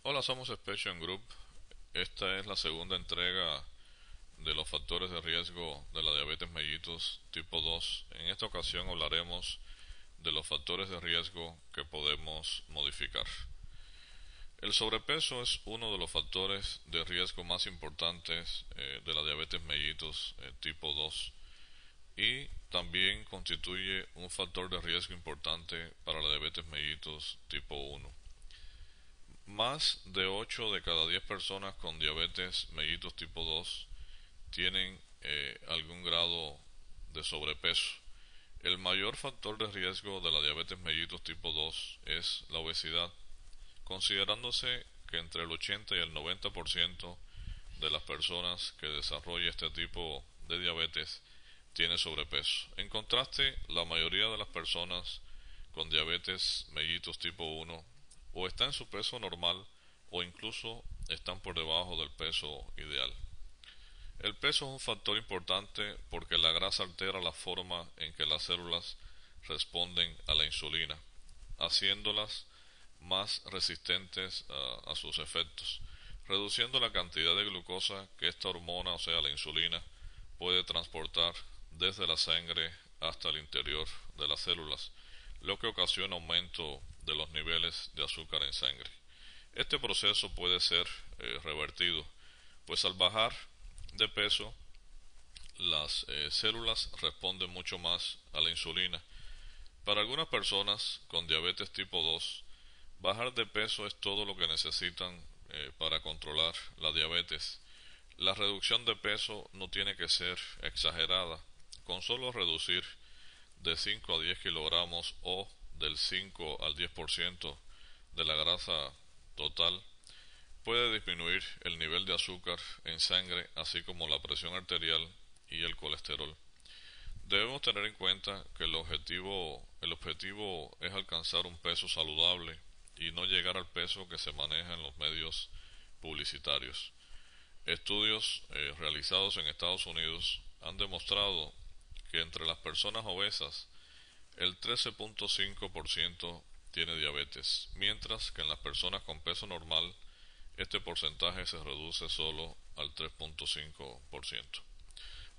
Hola, somos Special Group. Esta es la segunda entrega de los factores de riesgo de la diabetes mellitus tipo 2. En esta ocasión hablaremos de los factores de riesgo que podemos modificar. El sobrepeso es uno de los factores de riesgo más importantes de la diabetes mellitus tipo 2 y también constituye un factor de riesgo importante para la diabetes mellitus tipo 1. Más de 8 de cada 10 personas con diabetes mellitus tipo 2 tienen algún grado de sobrepeso. El mayor factor de riesgo de la diabetes mellitus tipo 2 es la obesidad, considerándose que entre el 80 y el 90% de las personas que desarrolla este tipo de diabetes tiene sobrepeso. En contraste, la mayoría de las personas con diabetes mellitus tipo 1 o está en su peso normal o incluso están por debajo del peso ideal. El peso es un factor importante porque la grasa altera la forma en que las células responden a la insulina, haciéndolas más resistentes a sus efectos, reduciendo la cantidad de glucosa que esta hormona, o sea, la insulina, puede transportar desde la sangre hasta el interior de las células, lo que ocasiona aumento de los niveles de azúcar en sangre. Este proceso puede ser revertido, pues al bajar de peso, las células responden mucho más a la insulina. Para algunas personas con diabetes tipo 2, bajar de peso es todo lo que necesitan para controlar la diabetes. La reducción de peso no tiene que ser exagerada, con solo reducir de 5 a 10 kilogramos o del 5 al 10% de la grasa total puede disminuir el nivel de azúcar en sangre, así como la presión arterial y el colesterol. Debemos tener en cuenta que el objetivo es alcanzar un peso saludable y no llegar al peso que se maneja en los medios publicitarios. Estudios realizados en Estados Unidos han demostrado que entre las personas obesas el 13.5% tiene diabetes, mientras que en las personas con peso normal este porcentaje se reduce solo al 3.5%.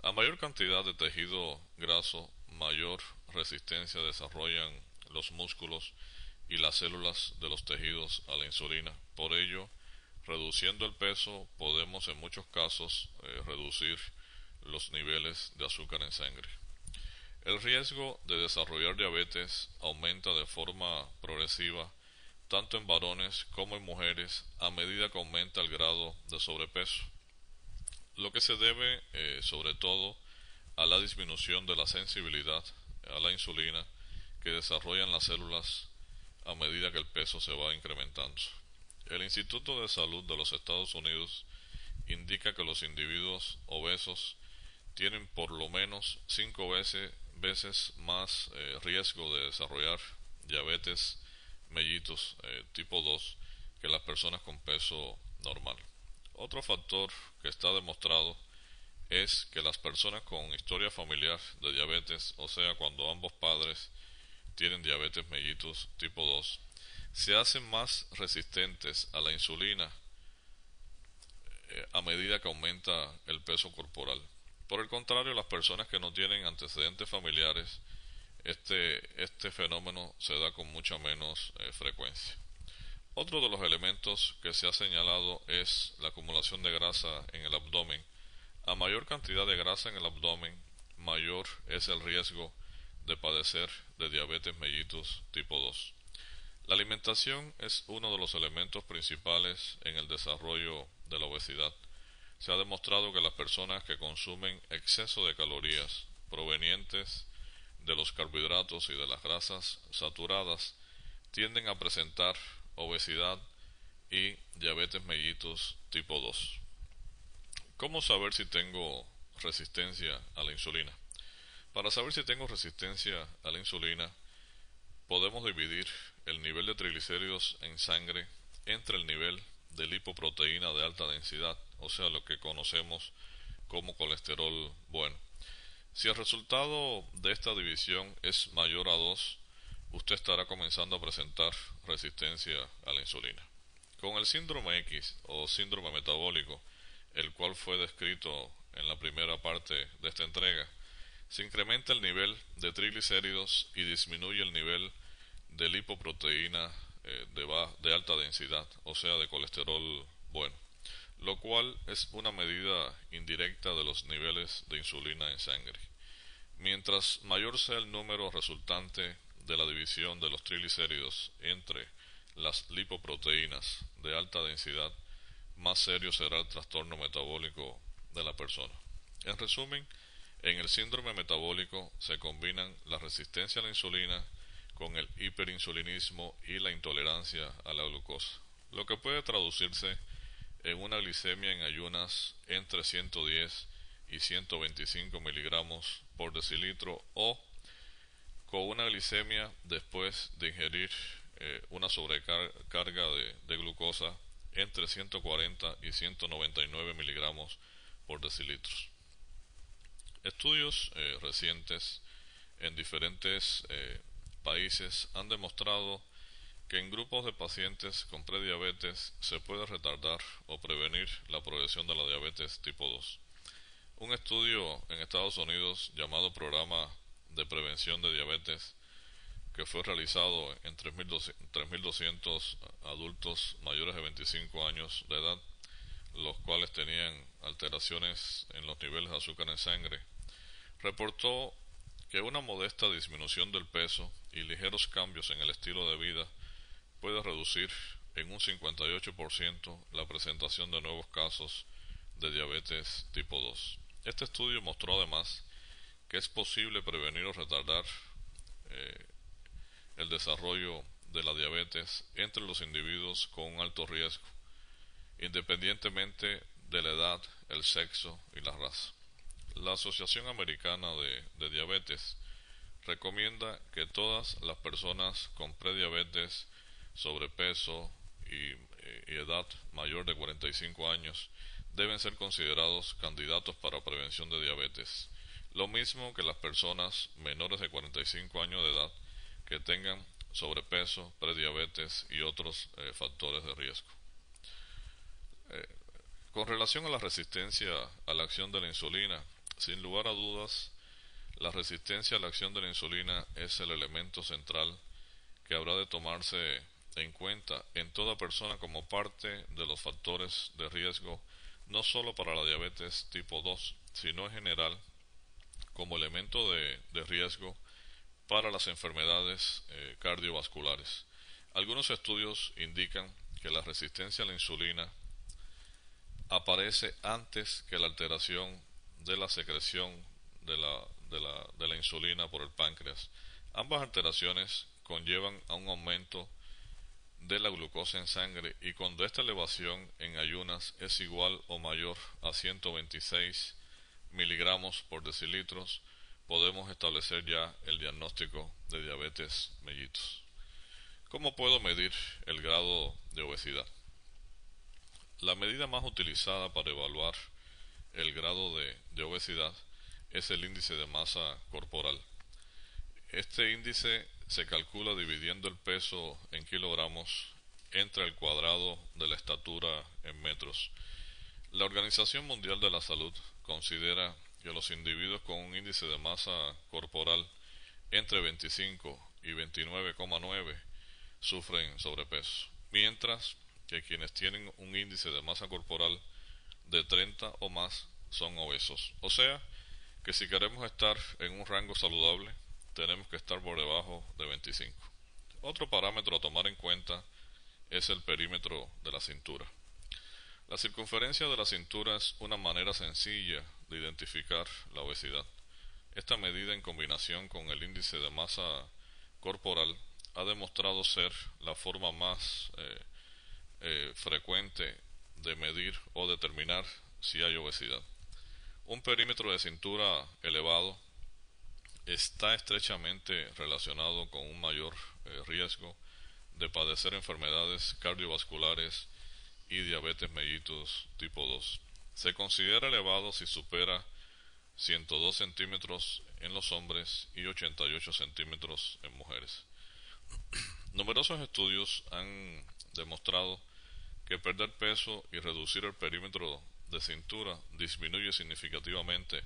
A mayor cantidad de tejido graso, mayor resistencia desarrollan los músculos y las células de los tejidos a la insulina. Por ello, reduciendo el peso podemos en muchos casos reducir los niveles de azúcar en sangre. El riesgo de desarrollar diabetes aumenta de forma progresiva tanto en varones como en mujeres a medida que aumenta el grado de sobrepeso, lo que se debe sobre todo a la disminución de la sensibilidad a la insulina que desarrollan las células a medida que el peso se va incrementando. El Instituto de Salud de los Estados Unidos indica que los individuos obesos tienen por lo menos 5 veces más riesgo de desarrollar diabetes mellitus tipo 2 que las personas con peso normal. Otro factor que está demostrado es que las personas con historia familiar de diabetes, o sea, cuando ambos padres tienen diabetes mellitus tipo 2, se hacen más resistentes a la insulina a medida que aumenta el peso corporal. Por el contrario, las personas que no tienen antecedentes familiares, este fenómeno se da con mucha menos frecuencia. Otro de los elementos que se ha señalado es la acumulación de grasa en el abdomen. A mayor cantidad de grasa en el abdomen, mayor es el riesgo de padecer de diabetes mellitus tipo 2. La alimentación es uno de los elementos principales en el desarrollo de la obesidad. Se ha demostrado que las personas que consumen exceso de calorías provenientes de los carbohidratos y de las grasas saturadas tienden a presentar obesidad y diabetes mellitus tipo 2. ¿Cómo saber si tengo resistencia a la insulina? Para saber si tengo resistencia a la insulina, podemos dividir el nivel de triglicéridos en sangre entre el nivel de lipoproteína de alta densidad, o sea, lo que conocemos como colesterol bueno. Si el resultado de esta división es mayor a 2, usted estará comenzando a presentar resistencia a la insulina. Con el síndrome X o síndrome metabólico, el cual fue descrito en la primera parte de esta entrega, se incrementa el nivel de triglicéridos y disminuye el nivel de lipoproteína de alta densidad, o sea, de colesterol bueno, lo cual es una medida indirecta de los niveles de insulina en sangre. Mientras mayor sea el número resultante de la división de los triglicéridos entre las lipoproteínas de alta densidad, más serio será el trastorno metabólico de la persona. En resumen, en el síndrome metabólico se combinan la resistencia a la insulina con el hiperinsulinismo y la intolerancia a la glucosa, lo que puede traducirse en una glicemia en ayunas entre 110 y 125 miligramos por decilitro, o con una glicemia después de ingerir una sobrecarga de glucosa entre 140 y 199 miligramos por decilitro. Estudios recientes en diferentes países han demostrado que en grupos de pacientes con prediabetes se puede retardar o prevenir la progresión de la diabetes tipo 2. Un estudio en Estados Unidos llamado Programa de Prevención de Diabetes, que fue realizado en 3.200 adultos mayores de 25 años de edad, los cuales tenían alteraciones en los niveles de azúcar en sangre, reportó que una modesta disminución del peso y ligeros cambios en el estilo de vida puede reducir en un 58% la presentación de nuevos casos de diabetes tipo 2. Este estudio mostró además que es posible prevenir o retardar eh, el desarrollo de la diabetes entre los individuos con un alto riesgo, independientemente de la edad, el sexo y la raza. La Asociación Americana de Diabetes recomienda que todas las personas con prediabetes, sobrepeso y edad mayor de 45 años deben ser considerados candidatos para prevención de diabetes, lo mismo que las personas menores de 45 años de edad que tengan sobrepeso, prediabetes y otros factores de riesgo. Eh, con relación a la resistencia a la acción de la insulina, sin lugar a dudas, la resistencia a la acción de la insulina es el elemento central que habrá de tomarse en cuenta en toda persona como parte de los factores de riesgo, no solo para la diabetes tipo 2, sino en general como elemento de riesgo para las enfermedades cardiovasculares. Algunos estudios indican que la resistencia a la insulina aparece antes que la alteración de la secreción de la insulina por el páncreas. Ambas alteraciones conllevan a un aumento de la glucosa en sangre, y cuando esta elevación en ayunas es igual o mayor a 126 miligramos por decilitros, podemos establecer ya el diagnóstico de diabetes mellitus. ¿Cómo puedo medir el grado de obesidad? La medida más utilizada para evaluar el grado de obesidad es el índice de masa corporal. Este índice se calcula dividiendo el peso en kilogramos entre el cuadrado de la estatura en metros. La Organización Mundial de la Salud considera que los individuos con un índice de masa corporal entre 25 y 29,9 sufren sobrepeso, mientras que quienes tienen un índice de masa corporal de 30 o más son obesos. O sea, que si queremos estar en un rango saludable, tenemos que estar por debajo de 25. Otro parámetro a tomar en cuenta es el perímetro de la cintura. La circunferencia de la cintura es una manera sencilla de identificar la obesidad. Esta medida, en combinación con el índice de masa corporal, ha demostrado ser la forma más frecuente de medir o determinar si hay obesidad. Un perímetro de cintura elevado está estrechamente relacionado con un mayor riesgo de padecer enfermedades cardiovasculares y diabetes mellitus tipo 2. Se considera elevado si supera 102 centímetros en los hombres y 88 centímetros en mujeres. Numerosos estudios han demostrado que perder peso y reducir el perímetro de cintura disminuye significativamente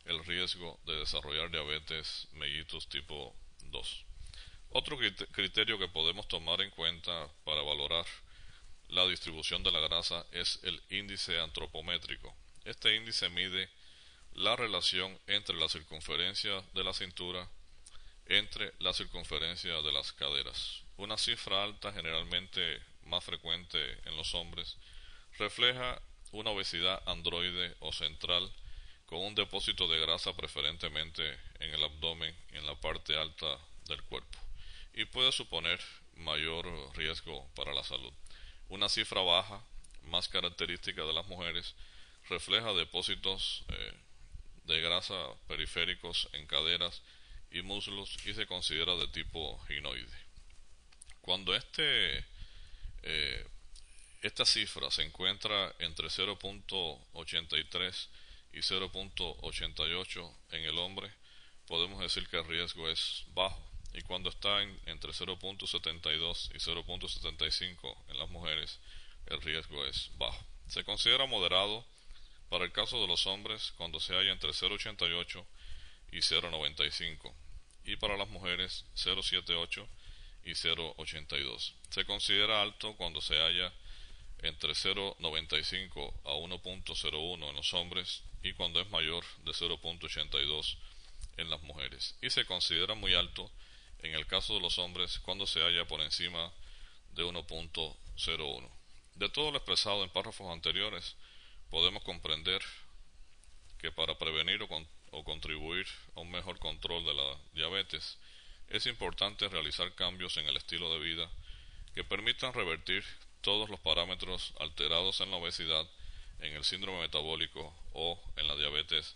el riesgo de desarrollar diabetes mellitus tipo 2. Otro criterio que podemos tomar en cuenta para valorar la distribución de la grasa es el índice antropométrico. Este índice mide la relación entre la circunferencia de la cintura entre la circunferencia de las caderas. Una cifra alta, generalmente más frecuente en los hombres, refleja una obesidad androide o central con un depósito de grasa preferentemente en el abdomen y en la parte alta del cuerpo, y puede suponer mayor riesgo para la salud. Una cifra baja, más característica de las mujeres, refleja depósitos de grasa periféricos en caderas y muslos y se considera de tipo ginoide. Cuando esta cifra se encuentra entre 0.83 y 0.88 en el hombre, podemos decir que el riesgo es bajo, y cuando está entre 0.72 y 0.75 en las mujeres, el riesgo es bajo. Se considera moderado para el caso de los hombres cuando se halla entre 0.88 y 0.95, y para las mujeres 0.78 y 0.82. Se considera alto cuando se halla entre 0.95 a 1.01 en los hombres y cuando es mayor de 0.82 en las mujeres, y se considera muy alto en el caso de los hombres cuando se halla por encima de 1.01. De todo lo expresado en párrafos anteriores, podemos comprender que para prevenir o contribuir a un mejor control de la diabetes, es importante realizar cambios en el estilo de vida que permitan revertir todos los parámetros alterados en la obesidad, en el síndrome metabólico o en la diabetes